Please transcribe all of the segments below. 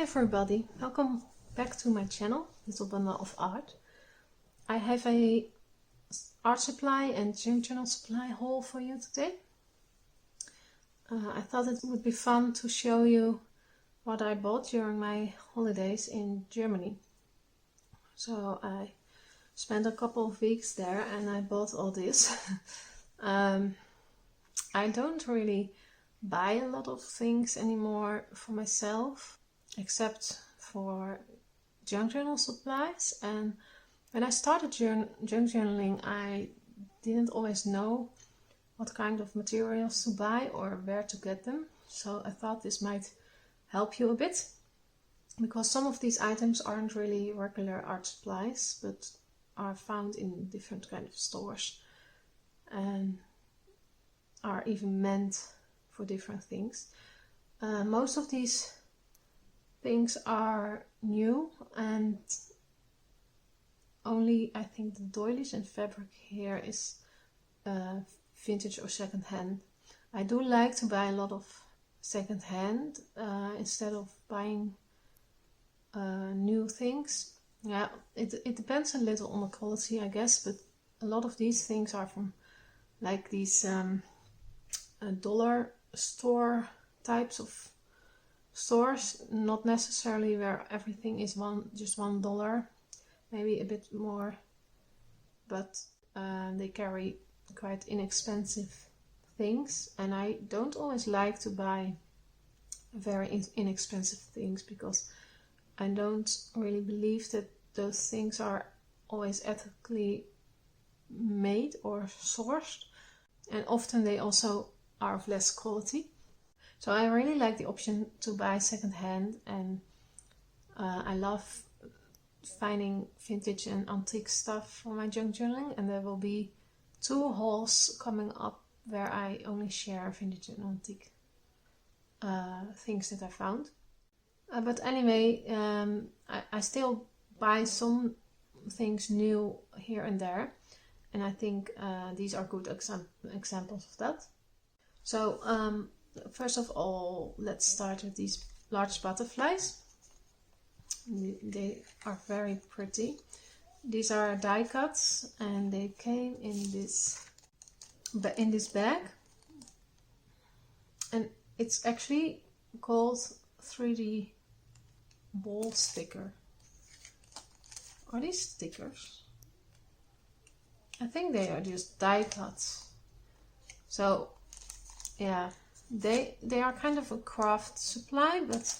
everybody, welcome back to my channel, Little Bundle of Art. I have a art supply and junk journal supply haul for you today. I thought it would be fun to show you what I bought during my holidays in Germany. So I spent a couple of weeks there and I bought all this. I don't really buy a lot of things anymore for myself, except for junk journal supplies. And when I started junk journaling, I didn't always know what kind of materials to buy or where to get them. So I thought this might help you a bit, because some of these items aren't really regular art supplies, but are found in different kind of stores and are even meant for different things. Most of these things are new, and only I think the doilies and fabric here is vintage or second hand. I do like to buy a lot of second hand instead of buying new things. Yeah, it depends a little on the quality, I guess, but a lot of these things are from like these dollar store types of stores, not necessarily where everything is just $1, maybe a bit more, but they carry quite inexpensive things, and I don't always like to buy very inexpensive things because I don't really believe that those things are always ethically made or sourced, and often they also are of less quality. So I really like the option to buy secondhand, and I love finding vintage and antique stuff for my junk journaling, and there will be 2 hauls coming up where I only share vintage and antique things that I found. But anyway, I still buy some things new here and there, and I think these are good examples of that. So first of all, let's start with these large butterflies. They are very pretty. These are die cuts, and they came in this bag, and it's actually called 3D wall sticker. Are these stickers? I think they are just die cuts. So yeah, they are kind of a craft supply, but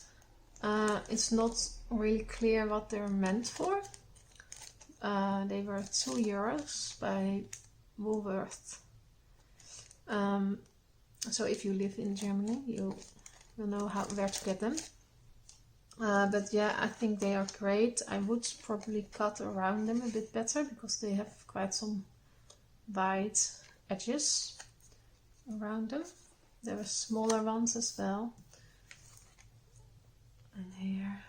it's not really clear what they're meant for. They were €2 by Woolworth. So if you live in Germany, you will know where to get them. But yeah, I think they are great. I would probably cut around them a bit better because they have quite some wide edges around them. There are smaller ones as well, and here,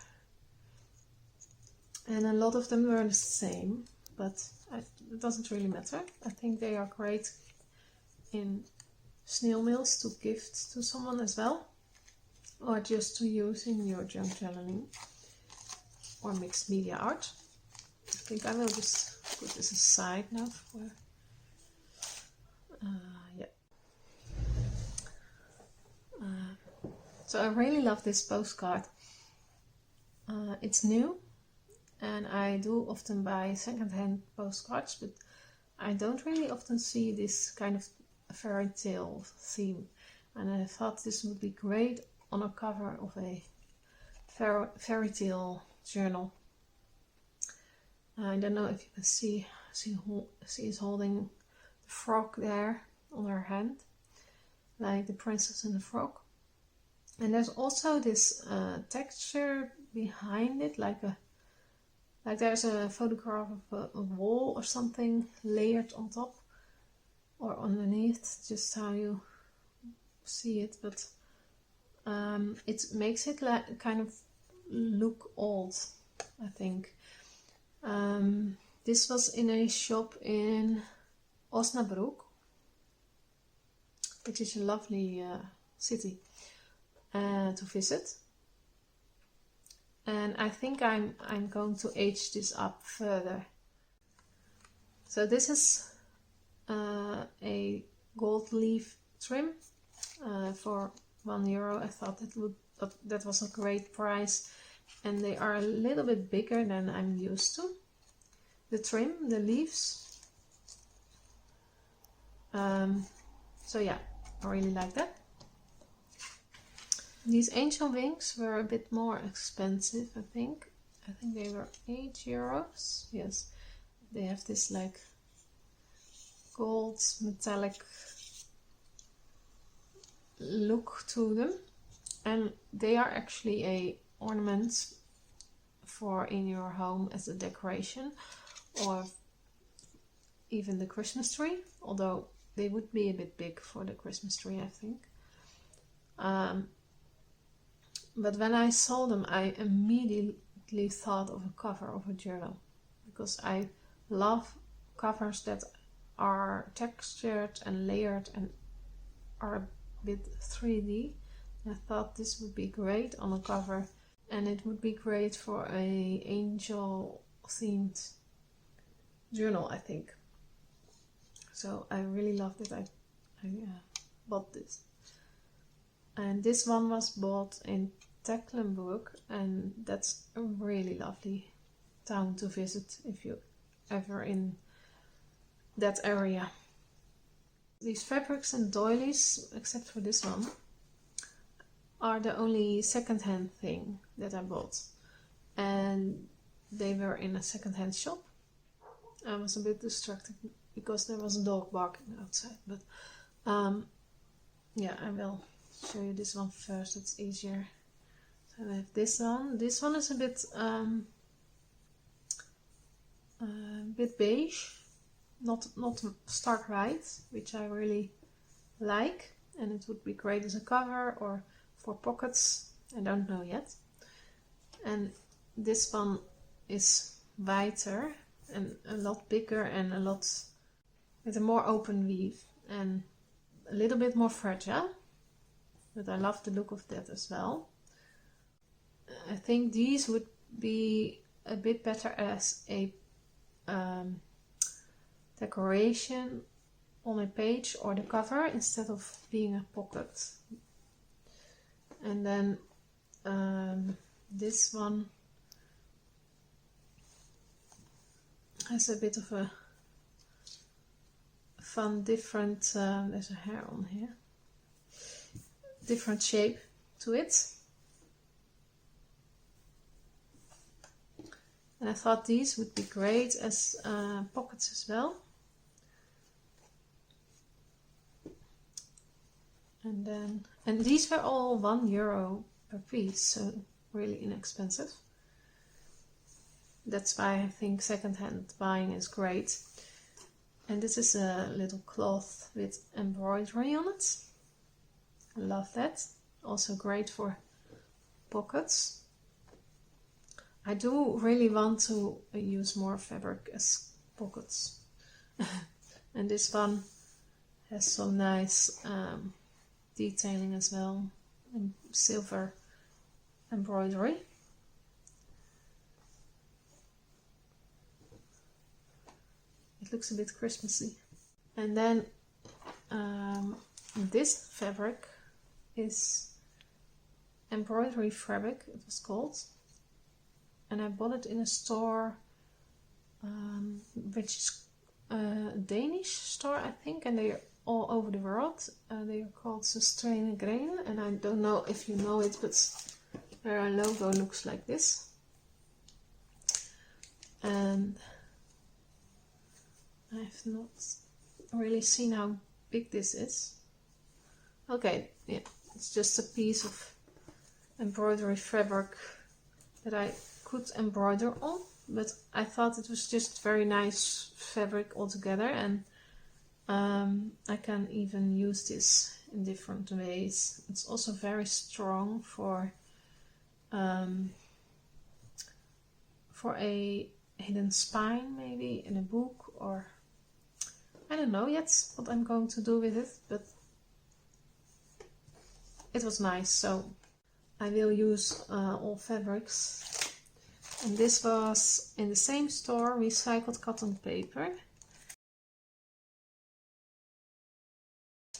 and a lot of them were the same, but it doesn't really matter. I think they are great in snail mails to gift to someone as well, or just to use in your junk journaling or mixed media art. I think I will just put this aside now for yeah. So I really love this postcard. It's new, and I do often buy second-hand postcards, but I don't really often see this kind of fairy tale theme, and I thought this would be great on a cover of a fairy tale journal. I don't know if you can see is holding the frog there on her hand, like the princess and the frog. And there's also this texture behind it, like there's a photograph of a wall or something layered on top or underneath, just how you see it. But it makes it like kind of look old, I think. This was in a shop in Osnabrück, which is a lovely city to visit. and I think I'm going to age this up further. So this is a gold leaf trim for €1. I thought that was a great price, and they are a little bit bigger than I'm used to. The trim, the leaves. So yeah, I really like that. These angel wings were a bit more expensive, I think. I think they were €8. Yes, they have this like gold metallic look to them, and they are actually a ornament for in your home as a decoration, or even the Christmas tree, although they would be a bit big for the Christmas tree, I think. But when I saw them, I immediately thought of a cover of a journal, because I love covers that are textured and layered and are a bit 3D. I thought this would be great on a cover, and it would be great for a angel themed journal, I think. So I really loved it. I bought this. And this one was bought in Tecklenburg, and that's a really lovely town to visit if you're ever in that area. These fabrics and doilies, except for this one, are the only second-hand thing that I bought, and they were in a second-hand shop. I was a bit distracted because there was a dog barking outside, but yeah, I will show you this one first. It's easier. So I have this one. This one is a bit beige, not stark white, which I really like, and it would be great as a cover or for pockets. I don't know yet. And this one is whiter and a lot bigger and a lot with a more open weave and a little bit more fragile, but I love the look of that as well. I think these would be a bit better as a decoration on a page or the cover instead of being a pocket. And then this one has a bit of a fun different, there's a hair on here, different shape to it. And I thought these would be great as pockets as well. And these were all €1 per piece, so really inexpensive. That's why I think second-hand buying is great. And this is a little cloth with embroidery on it. I love that. Also great for pockets. I do really want to use more fabric as pockets. And this one has some nice detailing as well, and silver embroidery. It looks a bit Christmassy. And then this fabric is embroidery fabric, it was called. And I bought it in a store which is a Danish store, I think, and they are all over the world. They are called Sustainable Grain, and I don't know if you know it, but their logo looks like this. And I've not really seen how big this is. Okay, yeah, it's just a piece of embroidery fabric that I could embroider on, but I thought it was just very nice fabric altogether, and I can even use this in different ways. It's also very strong for a hidden spine, maybe in a book, or I don't know yet what I'm going to do with it, but it was nice. So I will use all fabrics. And this was in the same store, recycled cotton paper.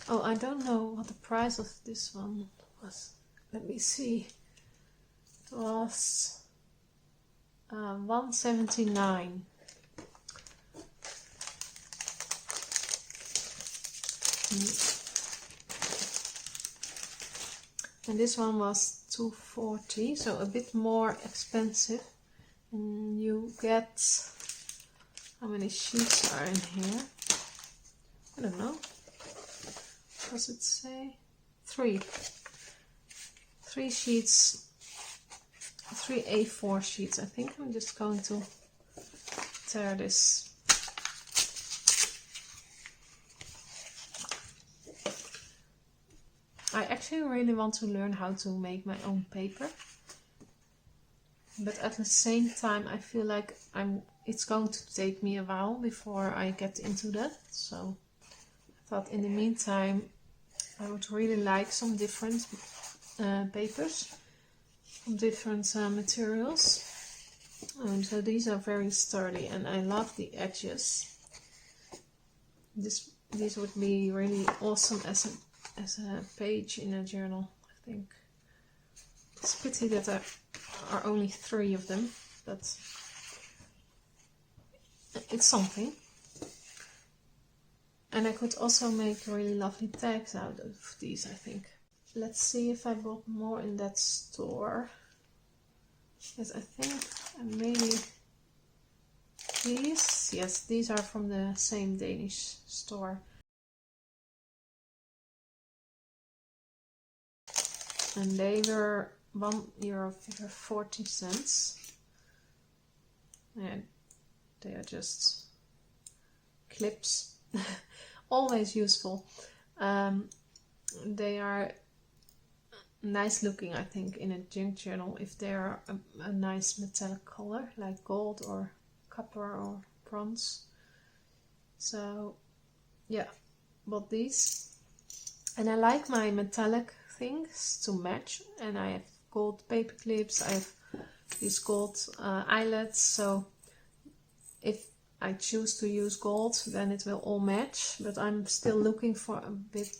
Oh, I don't know what the price of this one was. Let me see. It was $1.79. And this one was $2.40, so a bit more expensive. And you get, how many sheets are in here? I don't know. Does it say? Three sheets, 3 A4 sheets. I think I'm just going to tear this. I actually really want to learn how to make my own paper, but at the same time I feel like it's going to take me a while before I get into that. So I thought in the meantime I would really like some different papers from different materials. So these are very sturdy and I love the edges. These would be really awesome as a page in a journal, I think. It's a pity that there are only 3 of them, but it's something. And I could also make really lovely tags out of these, I think. Let's see if I bought more in that store. Yes, I think maybe these. Yes, these are from the same Danish store. And they were €1.40. And they are just clips. Always useful. They are nice looking, I think, in a junk journal if they are a nice metallic color like gold or copper or bronze. So yeah, bought these. And I like my metallic things to match, and I have gold paper clips, I have these gold eyelets, so if I choose to use gold then it will all match, but I'm still looking for a bit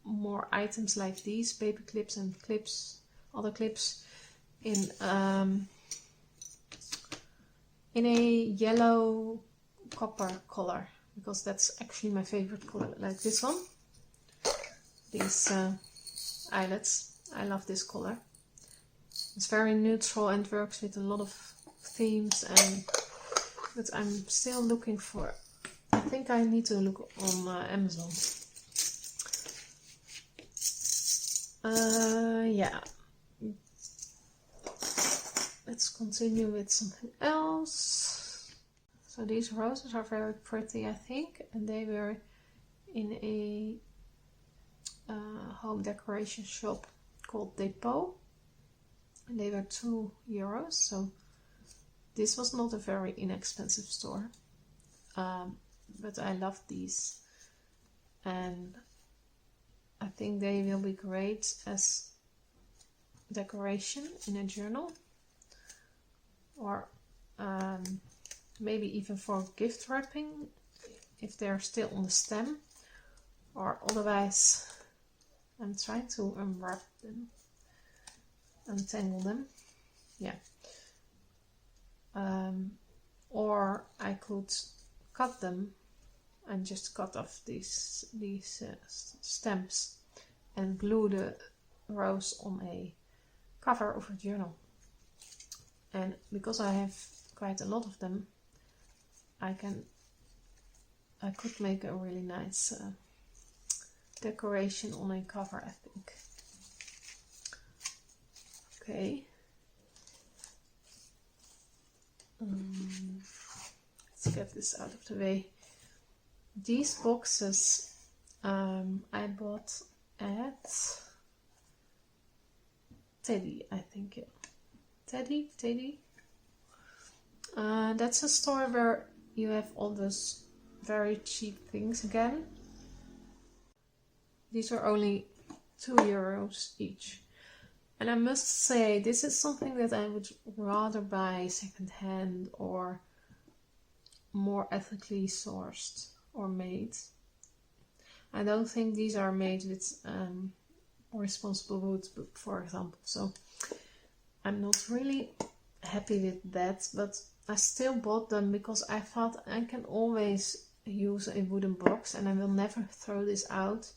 more items like these paper clips and clips, other clips in a yellow copper color, because that's actually my favorite color, like this one. These eyelets, I love this color. It's very neutral and works with a lot of themes, but I'm still looking for, I think I need to look on Amazon. Yeah. Let's continue with something else. So these roses are very pretty, I think, and they were in a home decoration shop called Depot, and they were €2. So this was not a very inexpensive store, but I love these, and I think they will be great as decoration in a journal, or maybe even for gift wrapping if they're still on the stem, or otherwise I'm trying to unwrap them, untangle them, yeah. Or I could cut them and just cut off these stamps and glue the rose on a cover of a journal. And because I have quite a lot of them, I could make a really nice decoration on a cover, I think. Okay. Let's get this out of the way. These boxes I bought at Teddy, I think. Yeah. Teddy. That's a store where you have all those very cheap things again. These are only €2 each. And I must say, this is something that I would rather buy secondhand or more ethically sourced or made. I don't think these are made with responsible wood, for example. So I'm not really happy with that, but I still bought them because I thought I can always use a wooden box and I will never throw this out,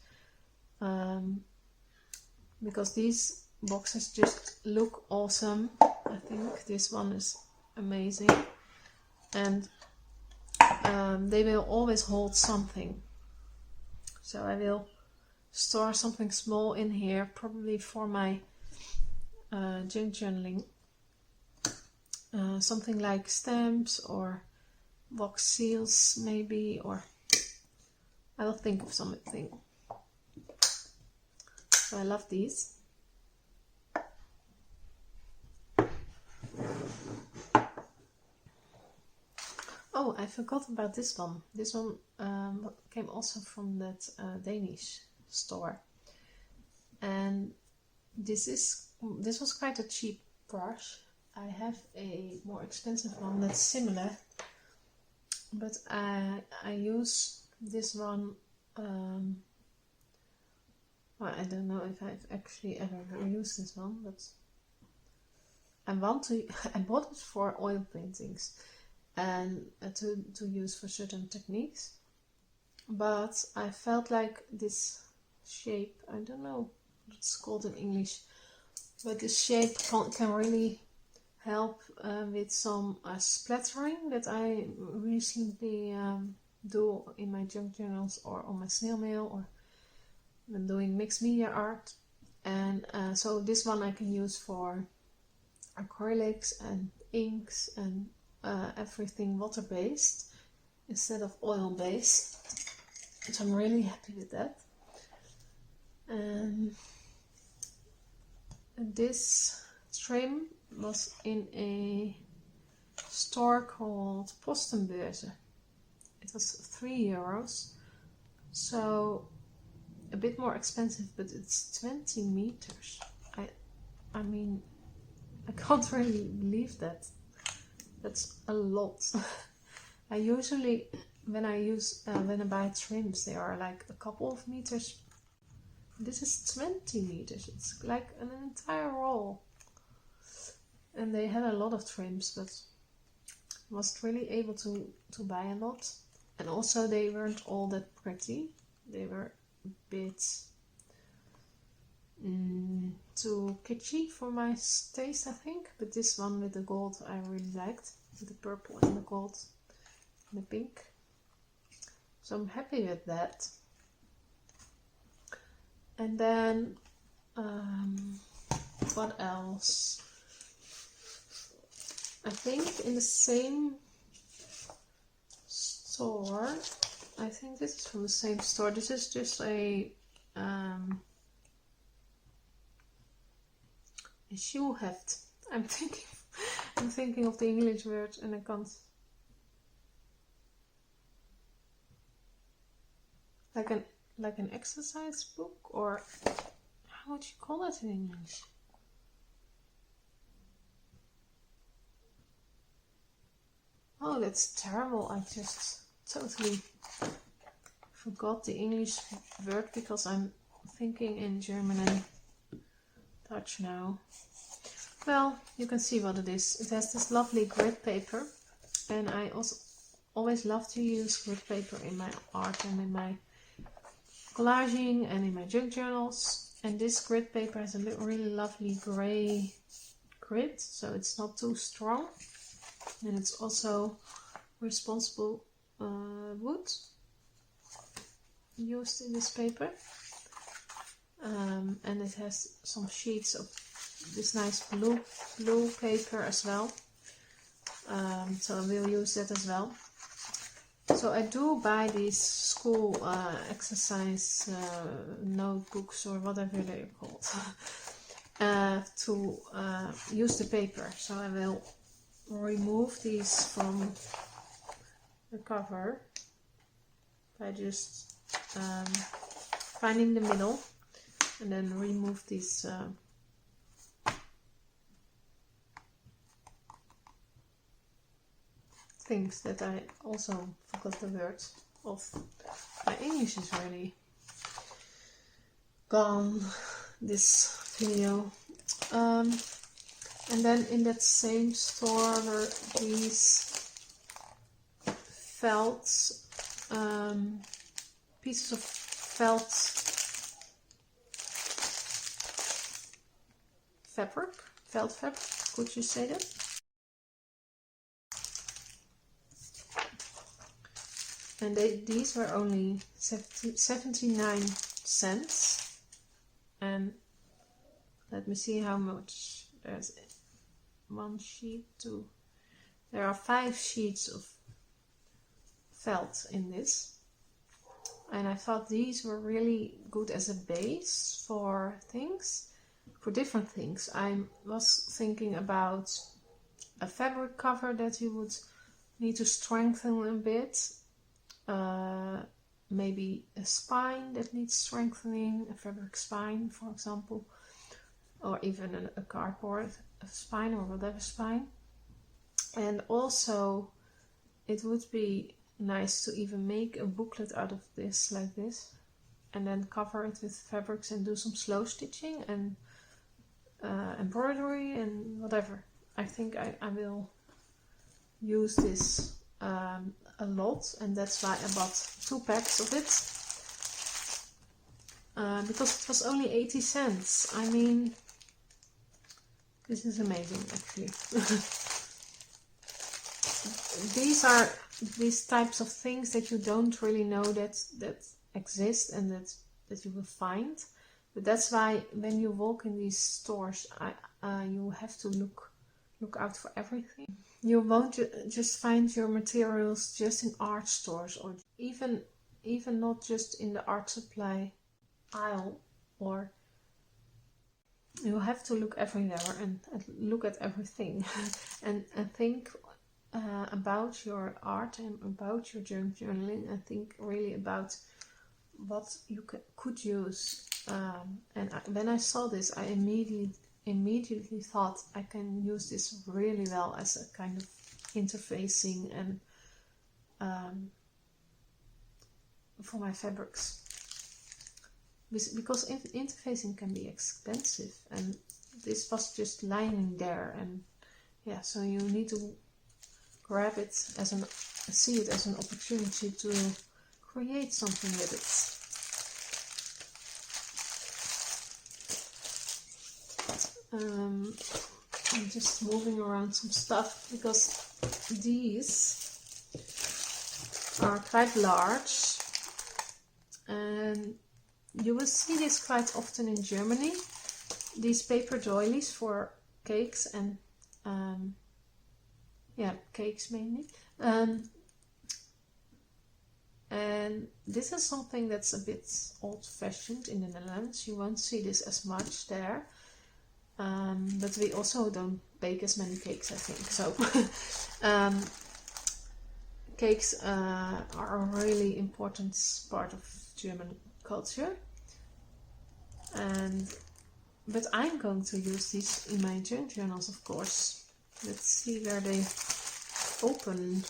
because these boxes just look awesome. I think this one is amazing, and they will always hold something. So I will store something small in here, probably for my junk journaling. Something like stamps or box seals maybe, or I will think of something. So I love these. Oh, I forgot about this one. This one came also from that Danish store, and this was quite a cheap brush. I have a more expensive one that's similar, but I use this one. Well, I don't know if I've actually ever used this one, but I bought it for oil paintings and to use for certain techniques. But I felt like this shape, I don't know what it's called in English, but this shape can really help with some splattering that I recently do in my junk journals or on my snail mail, or when doing mixed media art. And so this one I can use for acrylics and inks and everything water-based instead of oil-based. So I'm really happy with that. And this trim was in a store called Postenbörse. It was €3, so a bit more expensive, but it's 20 meters. I mean, I can't really believe that. That's a lot. I usually, when I buy trims, they are like a couple of meters. This is 20 meters. It's like an entire roll. And they had a lot of trims, but I wasn't really able to buy a lot. And also they weren't all that pretty. They were a bit too kitschy for my taste, I think. But this one with the gold I really liked. With the purple and the gold and the pink. So I'm happy with that. And then what else? I think in the same store, I think this is from the same store. This is just a shoe heft. I'm thinking of the English word and I can't. Like an exercise book, or how would you call it in English? Oh, that's terrible. I just totally forgot the English word because I'm thinking in German and Dutch now. Well, you can see what it is. It has this lovely grid paper, and I also always love to use grid paper in my art and in my collaging and in my junk journals. And this grid paper has a really lovely grey grid, so it's not too strong, and it's also responsible wood used in this paper, and it has some sheets of this nice blue paper as well, so I will use that as well. So I do buy these school exercise notebooks or whatever they're called to use the paper. So I will remove these from the cover by just finding the middle and then remove these things that I also forgot the word of. My English is really gone this video. And then in that same store were these felt, pieces of felt fabric, could you say that? And these were only 79 cents. And let me see how much. There's one sheet, two. There are 5 sheets of felt in this. And I thought these were really good as a base for things, for different things. I was thinking about a fabric cover that you would need to strengthen a bit. Maybe a spine that needs strengthening, a fabric spine, for example, or even a cardboard spine or whatever spine. And also it would be nice to even make a booklet out of this, like this, and then cover it with fabrics and do some slow stitching and embroidery and whatever. I think I will use this a lot, and that's why I bought 2 packs of it, because it was only 80 cents. I mean, this is amazing actually. These are these types of things that you don't really know that exist and that you will find, but that's why when you walk in these stores, you have to look out for everything. You won't just find your materials just in art stores, or even not just in the art supply aisle, or you have to look everywhere and look at everything and think about your art and about your junk journaling, and think really about what you could use. And when I saw this, I immediately thought I can use this really well as a kind of interfacing and for my fabrics, because interfacing can be expensive, and this was just lying there, and yeah, so you need to grab it see it as an opportunity to create something with it. I'm just moving around some stuff because these are quite large, and you will see this quite often in Germany, these paper doilies for cakes and yeah, cakes mainly. And this is something that's a bit old-fashioned in the Netherlands. You won't see this as much there. But we also don't bake as many cakes, I think. So cakes are a really important part of German culture. But I'm going to use these in my junk journals, of course. Let's see where they open.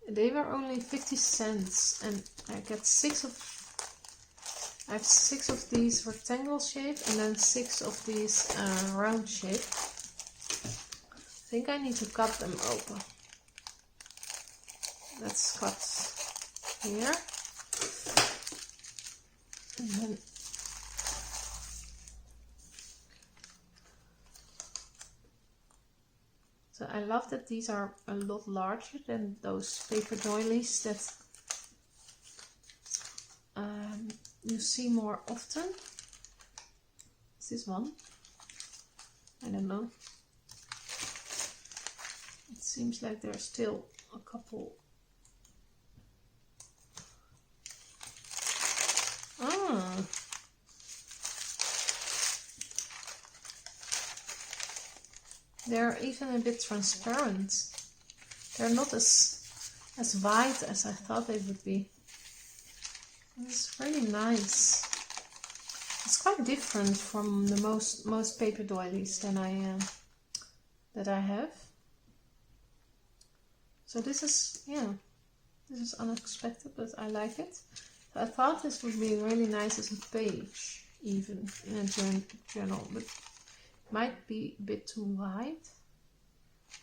They were only 50 cents, and I got 6 of. I have 6 of these rectangle shape and then 6 of these round shape. I think I need to cut them open. Let's cut here. And then so I love that these are a lot larger than those paper doilies that you see more often. Is this one? I don't know. It seems like there's still a couple. Ah. They're even a bit transparent. They're not as white as I thought they would be. It's really nice. It's quite different from the most paper doilies that I have. So this is, yeah, this is unexpected, but I like it. So I thought this would be really nice as a page, even in a journal, but it might be a bit too wide.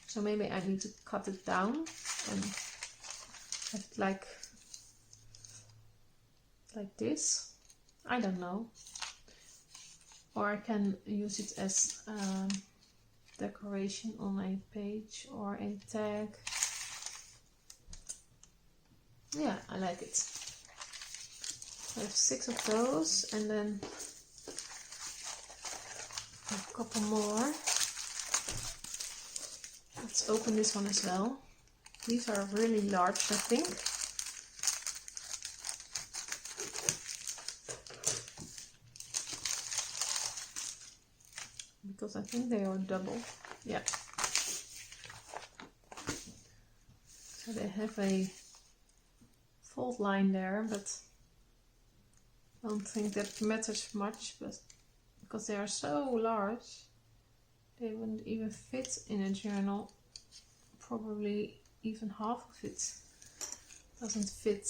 So maybe I need to cut it down and have it like this. I don't know. Or I can use it as decoration on a page or a tag. Yeah, I like it. I have 6 of those and then a couple more. Let's open this one as well. These are really large, I think. Because I think they are double. Yeah. So they have a fold line there, but I don't think that matters much, but because they are so large, they wouldn't even fit in a journal. Probably even half of it doesn't fit.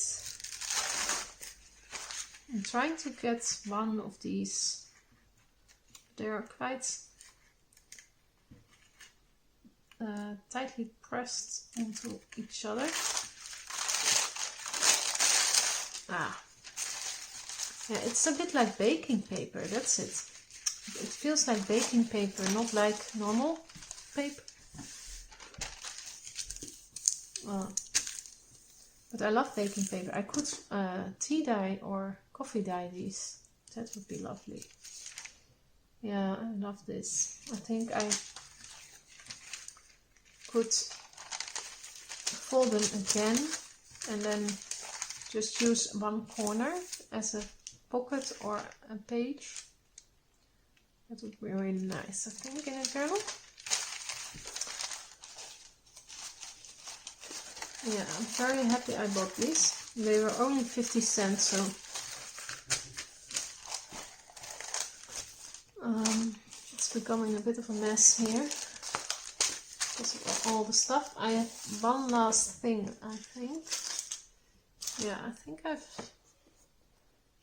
I'm trying to get one of these. They are quite tightly pressed into each other. Ah, yeah, it's a bit like baking paper, that's it. It feels like baking paper, not like normal paper. But I love baking paper. I could tea dye or coffee dye these. That would be lovely. Yeah, I love this. I think I could fold them again and then just use one corner as a pocket or a page. That would be really nice, I think, in a journal. Yeah, I'm very happy I bought these. They were only 50 cents, so it's becoming a bit of a mess here because of all the stuff. I have one last thing, I think. Yeah, I think I've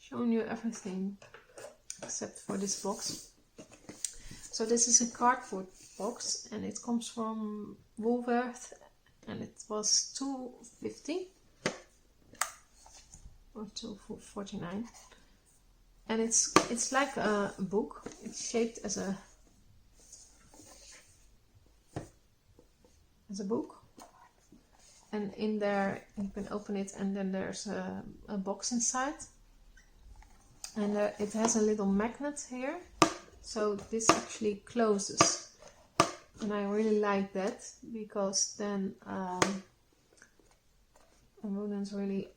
shown you everything except for this box. So this is a cardboard box and it comes from Woolworth. And it was $2.50 or $2.49, and it's like a book. It's shaped as a book, and in there you can open it, and then there's a box inside, and it has a little magnet here, so this actually closes. And I really like that, because then I wouldn't really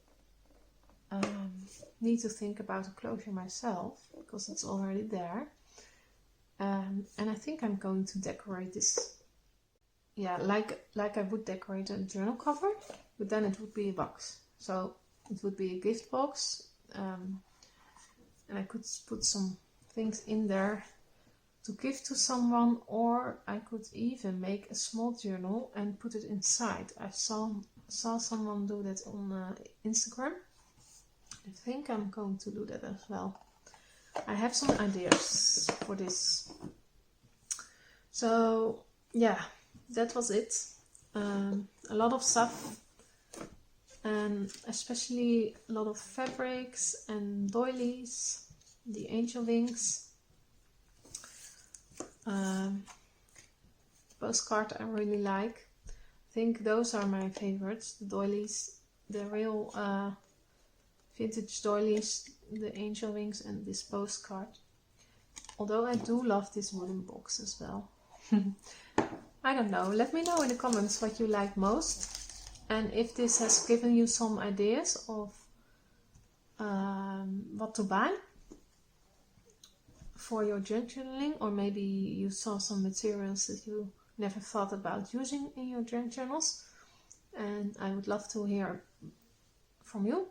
need to think about a closure myself, because it's already there. And I think I'm going to decorate this, yeah, like I would decorate a journal cover, but then it would be a box. So it would be a gift box, and I could put some things in there to give to someone, or I could even make a small journal and put it inside. I saw someone do that on Instagram. I think I'm going to do that as well. I have some ideas for this. So yeah, that was it. A lot of stuff, and especially a lot of fabrics and doilies, the angel wings. Postcard I really like. I think those are my favorites. The doilies, the real vintage doilies, the angel wings, and this postcard. Although I do love this wooden box as well. I don't know. Let me know in the comments what you like most, and if this has given you some ideas of what to buy for your journaling, or maybe you saw some materials that you never thought about using in your journals, and I would love to hear from you.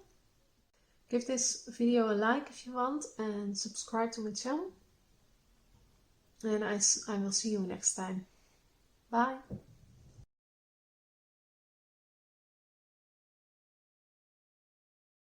Give this video a like if you want, and subscribe to my channel, and I will see you next time. Bye!